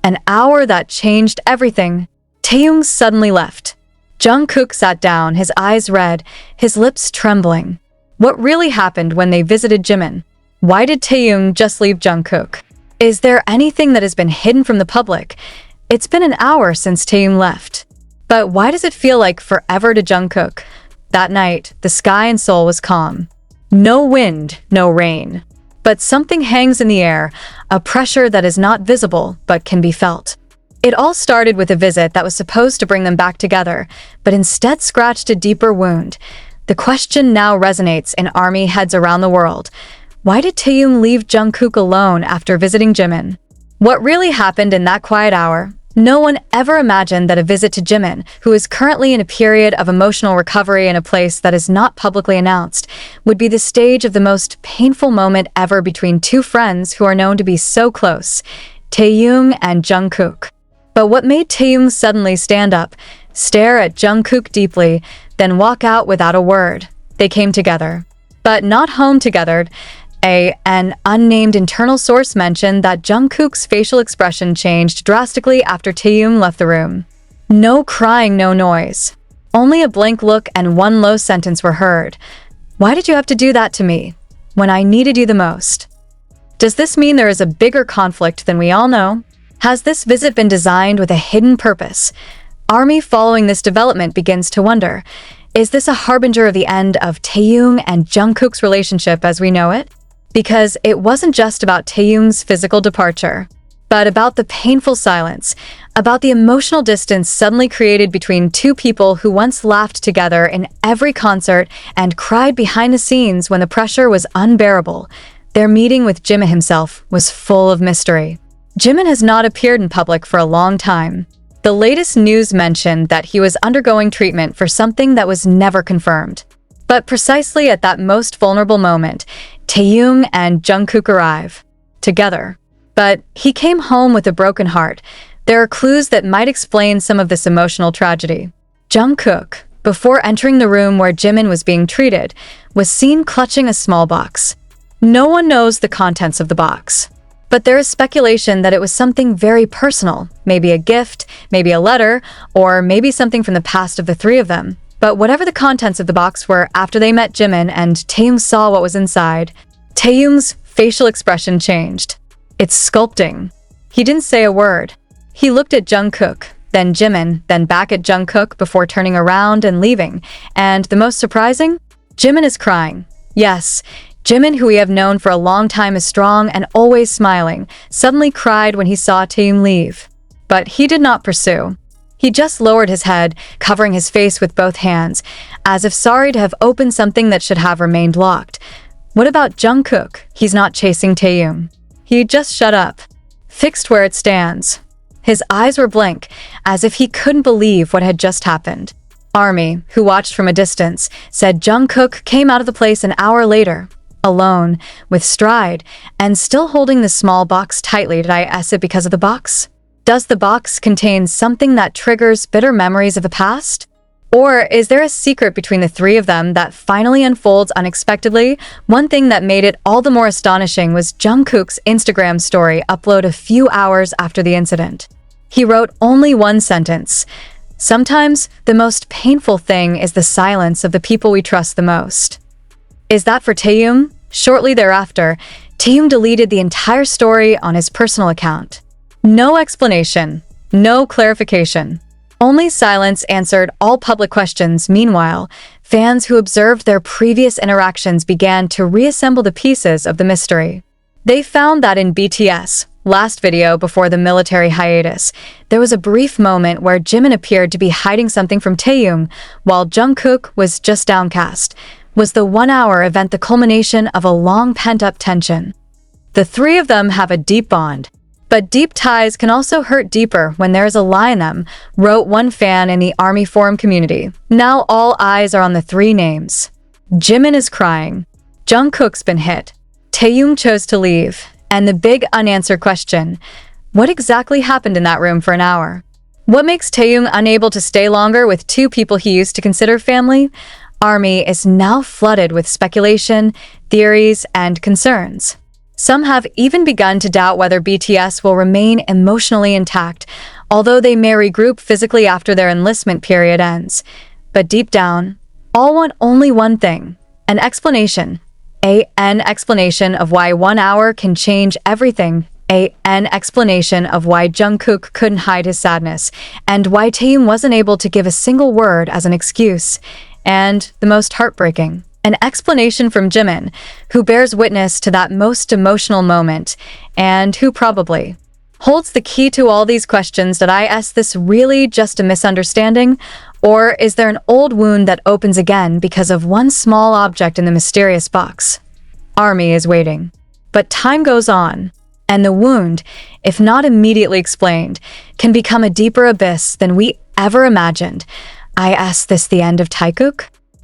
An hour that changed everything. Taehyung suddenly left. Jungkook sat down, his eyes red, his lips trembling. What really happened when they visited Jimin? Why did Taehyung just leave Jungkook? Is there anything that has been hidden from the public? It's been an hour since Taehyung left. But why does it feel like forever to Jungkook? That night, the sky in Seoul was calm. No wind, no rain. But something hangs in the air, a pressure that is not visible but can be felt. It all started with a visit that was supposed to bring them back together, but instead scratched a deeper wound. The question now resonates in ARMY heads around the world. Why did Taehyung leave Jungkook alone after visiting Jimin? What really happened in that quiet hour? No one ever imagined that a visit to Jimin, who is currently in a period of emotional recovery in a place that is not publicly announced, would be the stage of the most painful moment ever between two friends who are known to be so close, Taehyung and Jungkook. But what made Taehyung suddenly stand up, stare at Jungkook deeply, then walk out without a word? They came together. But not home together. An unnamed internal source mentioned that Jungkook's facial expression changed drastically after Taehyung left the room. No crying, no noise. Only a blank look and one low sentence were heard. Why did you have to do that to me, when I needed you the most? Does this mean there is a bigger conflict than we all know? Has this visit been designed with a hidden purpose? ARMY following this development begins to wonder, is this a harbinger of the end of Taehyung and Jungkook's relationship as we know it? Because it wasn't just about Taehyung's physical departure, but about the painful silence, about the emotional distance suddenly created between two people who once laughed together in every concert and cried behind the scenes when the pressure was unbearable. Their meeting with Jimin himself was full of mystery. Jimin has not appeared in public for a long time. The latest news mentioned that he was undergoing treatment for something that was never confirmed. But precisely at that most vulnerable moment, Taehyung and Jungkook arrive together. But he came home with a broken heart. There are clues that might explain some of this emotional tragedy. Jungkook, before entering the room where Jimin was being treated, was seen clutching a small box. No one knows the contents of the box. But there is speculation that it was something very personal, maybe a gift, maybe a letter, or maybe something from the past of the three of them. But whatever the contents of the box were after they met Jimin and Taehyung saw what was inside, Taehyung's facial expression changed. It's sculpting. He didn't say a word. He looked at Jungkook, then Jimin, then back at Jungkook before turning around and leaving. And the most surprising? Jimin is crying. Yes, Jimin, who we have known for a long time as strong and always smiling, suddenly cried when he saw Taehyung leave. But he did not pursue. He just lowered his head, covering his face with both hands, as if sorry to have opened something that should have remained locked. What about Jungkook? He's not chasing Taehyung. He just shut up, fixed where it stands. His eyes were blank, as if he couldn't believe what had just happened. ARMY, who watched from a distance, said Jungkook came out of the place an hour later, alone, with stride, and still holding the small box tightly. Did I guess it because of the box? Does the box contain something that triggers bitter memories of the past? Or is there a secret between the three of them that finally unfolds unexpectedly? One thing that made it all the more astonishing was Jungkook's Instagram story upload a few hours after the incident. He wrote only one sentence. Sometimes the most painful thing is the silence of the people we trust the most. Is that for Taehyung? Shortly thereafter, Taehyung deleted the entire story on his personal account. No explanation, no clarification. Only silence answered all public questions. Meanwhile, fans who observed their previous interactions began to reassemble the pieces of the mystery. They found that in BTS' last video before the military hiatus, there was a brief moment where Jimin appeared to be hiding something from Taehyung, while Jungkook was just downcast. Was the 1-hour event the culmination of a long pent-up tension? The three of them have a deep bond. But deep ties can also hurt deeper when there is a lie in them, wrote one fan in the ARMY forum community. Now all eyes are on the three names. Jimin is crying. Jungkook's been hit. Taehyung chose to leave. And the big unanswered question, what exactly happened in that room for an hour? What makes Taehyung unable to stay longer with two people he used to consider family? ARMY is now flooded with speculation, theories, and concerns. Some have even begun to doubt whether BTS will remain emotionally intact, although they may regroup physically after their enlistment period ends. But deep down, all want only one thing: an explanation. An explanation of why 1 hour can change everything. An explanation of why Jungkook couldn't hide his sadness, and why Taehyung wasn't able to give a single word as an excuse. And the most heartbreaking, an explanation from Jimin, who bears witness to that most emotional moment, and who probably holds the key to all these questions. That is this really just a misunderstanding? Or is there an old wound that opens again because of one small object in the mysterious box? Army is waiting. But time goes on, and the wound, if not immediately explained, can become a deeper abyss than we ever imagined. Is this the end of Taehyung?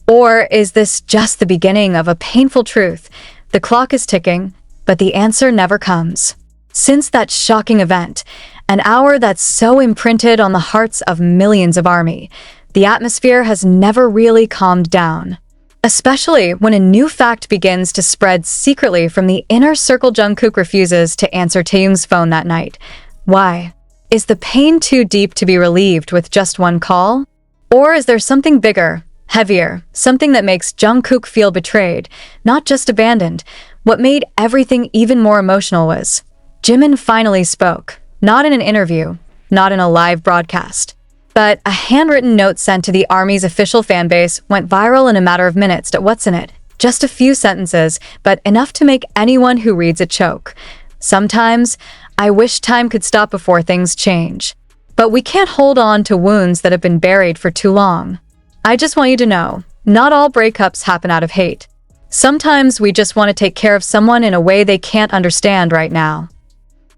Or is this just the beginning of a painful truth? The clock is ticking, but the answer never comes. Since that shocking event, an hour that's so imprinted on the hearts of millions of ARMY, the atmosphere has never really calmed down. Especially when a new fact begins to spread secretly from the inner circle. Jungkook refuses to answer Taehyung's phone that night. Why? Is the pain too deep to be relieved with just one call? Or is there something bigger, heavier, something that makes Jungkook feel betrayed, not just abandoned? What made everything even more emotional was Jimin finally spoke, not in an interview, not in a live broadcast, but a handwritten note sent to the ARMY's official fanbase went viral in a matter of minutes. What's in it? Just a few sentences, but enough to make anyone who reads it choke. Sometimes, I wish time could stop before things change. But we can't hold on to wounds that have been buried for too long. I just want you to know, not all breakups happen out of hate. Sometimes we just want to take care of someone in a way they can't understand right now.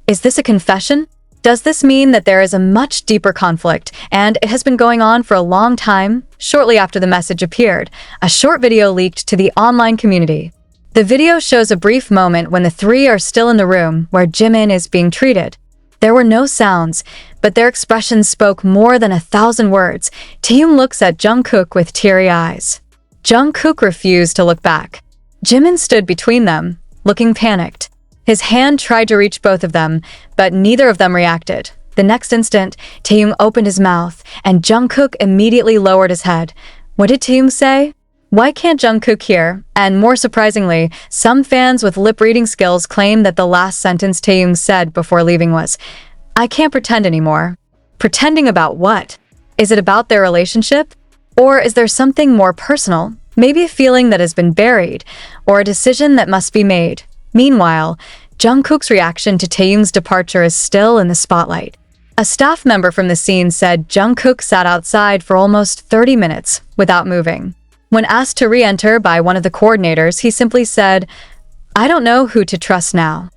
Is this a confession? Does this mean that there is a much deeper conflict, and it has been going on for a long time? Shortly after the message appeared, a short video leaked to the online community. The video shows a brief moment when the three are still in the room where Jimin is being treated. There were no sounds, but their expressions spoke more than 1,000 words. Taehyung looks at Jungkook with teary eyes. Jungkook refused to look back. Jimin stood between them, looking panicked. His hand tried to reach both of them, but neither of them reacted. The next instant, Taehyung opened his mouth, and Jungkook immediately lowered his head. What did Taehyung say? Why can't Jungkook hear? And more surprisingly, some fans with lip-reading skills claim that the last sentence Taehyung said before leaving was, "I can't pretend anymore." Pretending about what? Is it about their relationship? Or is there something more personal? Maybe a feeling that has been buried, or a decision that must be made. Meanwhile, Jungkook's reaction to Taehyung's departure is still in the spotlight. A staff member from the scene said Jungkook sat outside for almost 30 minutes without moving. When asked to re-enter by one of the coordinators, he simply said, "I don't know who to trust now."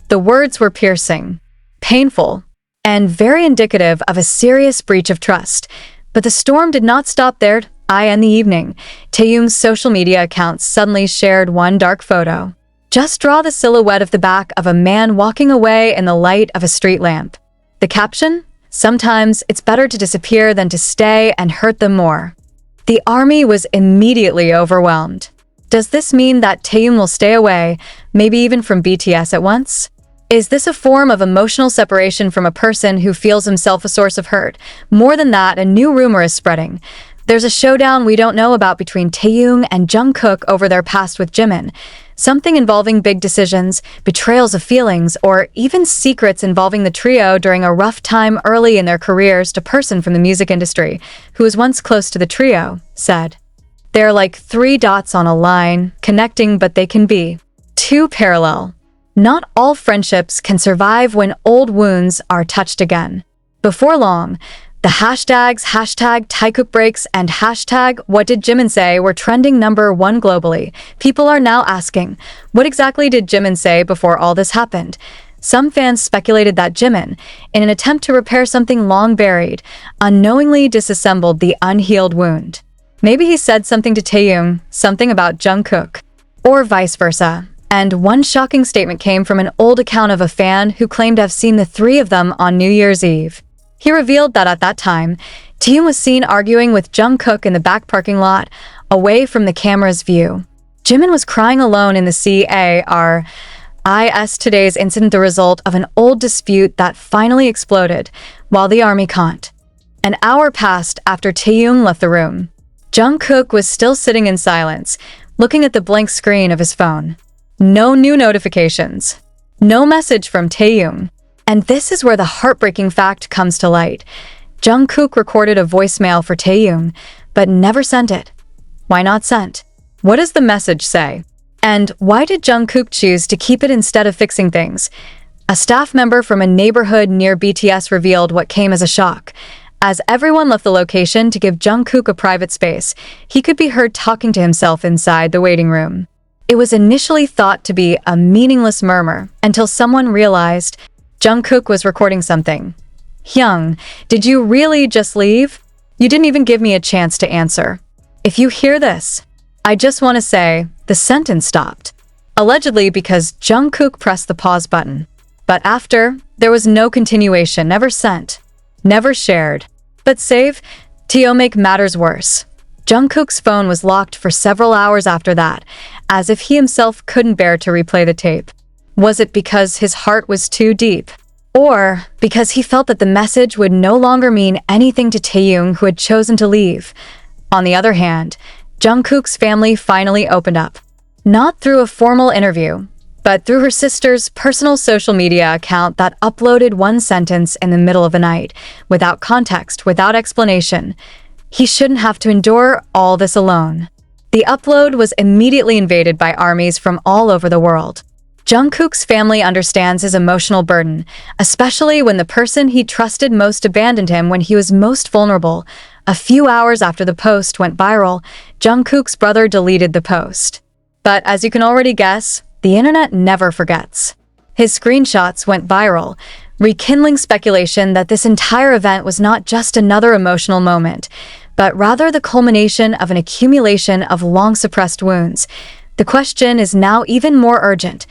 The words were piercing, painful, and very indicative of a serious breach of trust. But the storm did not stop there. In the evening, Taehyung's social media accounts suddenly shared one dark photo. Just draw the silhouette of the back of a man walking away in the light of a street lamp. The caption? "Sometimes it's better to disappear than to stay and hurt them more." The ARMY was immediately overwhelmed. Does this mean that Taehyung will stay away, maybe even from BTS at once? Is this a form of emotional separation from a person who feels himself a source of hurt? More than that, a new rumor is spreading. There's a showdown we don't know about between Taehyung and Jungkook over their past with Jimin. Something involving big decisions, betrayals of feelings, or even secrets involving the trio during a rough time early in their careers. A person from the music industry, who was once close to the trio, said, "They're like 3 dots on a line, connecting but they can be 2 parallel. Not all friendships can survive when old wounds are touched again." Before long, the hashtags #TaehyungBreaks and #What did Jimin say were trending #1 globally. People are now asking, what exactly did Jimin say before all this happened? Some fans speculated that Jimin, in an attempt to repair something long buried, unknowingly disassembled the unhealed wound. Maybe he said something to Taehyung, something about Jungkook, or vice versa. And one shocking statement came from an old account of a fan who claimed to have seen the 3 of them on New Year's Eve. He revealed that at that time, Taehyung was seen arguing with Jungkook in the back parking lot, away from the camera's view. Jimin was crying alone in the car. Today's incident the result of an old dispute that finally exploded, while the army can't. An hour passed after Taehyung left the room. Jungkook was still sitting in silence, looking at the blank screen of his phone. No new notifications. No message from Taehyung. And this is where the heartbreaking fact comes to light. Jungkook recorded a voicemail for Taehyung, but never sent it. Why not sent? What does the message say? And why did Jungkook choose to keep it instead of fixing things? A staff member from a neighborhood near BTS revealed what came as a shock. As everyone left the location to give Jungkook a private space, he could be heard talking to himself inside the waiting room. It was initially thought to be a meaningless murmur until someone realized Jungkook was recording something. "Hyung, did you really just leave? You didn't even give me a chance to answer. If you hear this, I just want to say the sentence stopped." Allegedly because Jungkook pressed the pause button. But after, there was no continuation, never sent, never shared. But to make matters worse, Jungkook's phone was locked for several hours after that, as if he himself couldn't bear to replay the tape. Was it because his heart was too deep? Or because he felt that the message would no longer mean anything to Taehyung, who had chosen to leave? On the other hand, Jungkook's family finally opened up. Not through a formal interview, but through her sister's personal social media account that uploaded one sentence in the middle of the night, without context, without explanation. He shouldn't have to endure all this alone. The upload was immediately invaded by armies from all over the world. Jungkook's family understands his emotional burden, especially when the person he trusted most abandoned him when he was most vulnerable. A few hours after the post went viral, Jungkook's brother deleted the post. But as you can already guess, the internet never forgets. His screenshots went viral, rekindling speculation that this entire event was not just another emotional moment, but rather the culmination of an accumulation of long-suppressed wounds. The question is now even more urgent.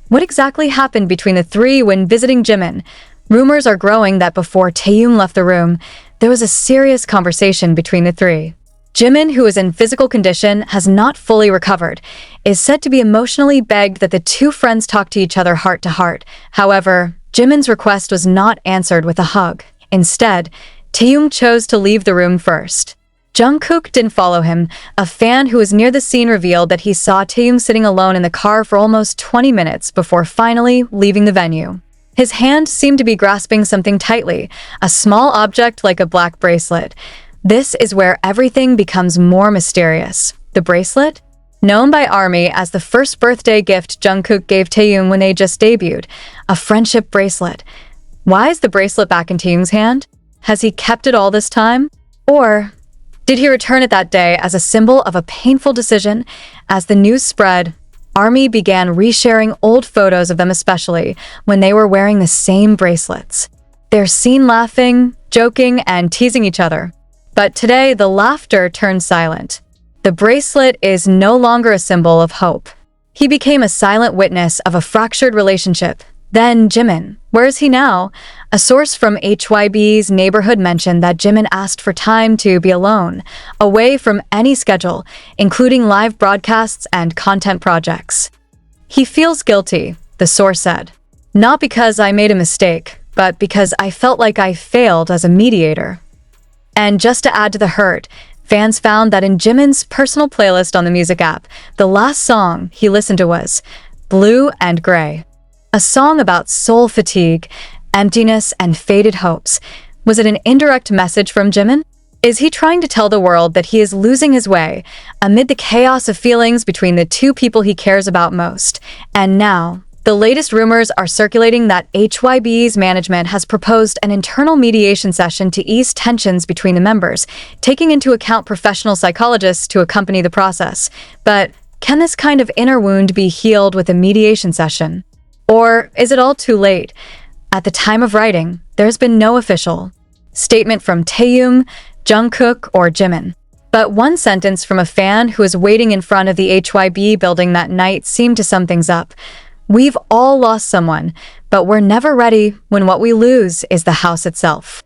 What exactly happened between the three when visiting Jimin? Rumors are growing that before Taehyung left the room, there was a serious conversation between the three. Jimin, who is in physical condition, has not fully recovered, is said to be emotionally begged that the two friends talk to each other heart to heart. However, Jimin's request was not answered with a hug. Instead, Taehyung chose to leave the room first. Jungkook didn't follow him. A fan who was near the scene revealed that he saw Taehyung sitting alone in the car for almost 20 minutes before finally leaving the venue. His hand seemed to be grasping something tightly, a small object like a black bracelet. This is where everything becomes more mysterious. The bracelet? Known by ARMY as the first birthday gift Jungkook gave Taehyung when they just debuted, a friendship bracelet. Why is the bracelet back in Taehyung's hand? Has he kept it all this time? Or did he return it that day as a symbol of a painful decision? As the news spread, ARMY began resharing old photos of them, especially when they were wearing the same bracelets. They're seen laughing, joking, and teasing each other. But today, the laughter turned silent. The bracelet is no longer a symbol of hope. He became a silent witness of a fractured relationship. Then Jimin. Where is he now? A source from HYB's neighborhood mentioned that Jimin asked for time to be alone, away from any schedule, including live broadcasts and content projects. He feels guilty, the source said. Not because I made a mistake, but because I felt like I failed as a mediator. And just to add to the hurt, fans found that in Jimin's personal playlist on the music app, the last song he listened to was Blue and Gray. A song about soul fatigue, emptiness, and faded hopes. Was it an indirect message from Jimin? Is he trying to tell the world that he is losing his way amid the chaos of feelings between the two people he cares about most? And now, the latest rumors are circulating that HYB's management has proposed an internal mediation session to ease tensions between the members, taking into account professional psychologists to accompany the process. But can this kind of inner wound be healed with a mediation session? Or is it all too late? At the time of writing, there's been no official statement from Taehyung, Jungkook, or Jimin. But one sentence from a fan who was waiting in front of the HYB building that night seemed to sum things up. We've all lost someone, but we're never ready when what we lose is the house itself.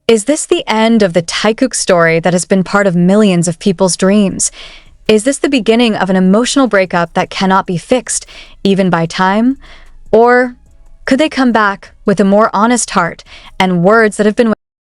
Is this the end of the Taehyung story that has been part of millions of people's dreams? Is this the beginning of an emotional breakup that cannot be fixed, even by time? Or could they come back with a more honest heart and words that have been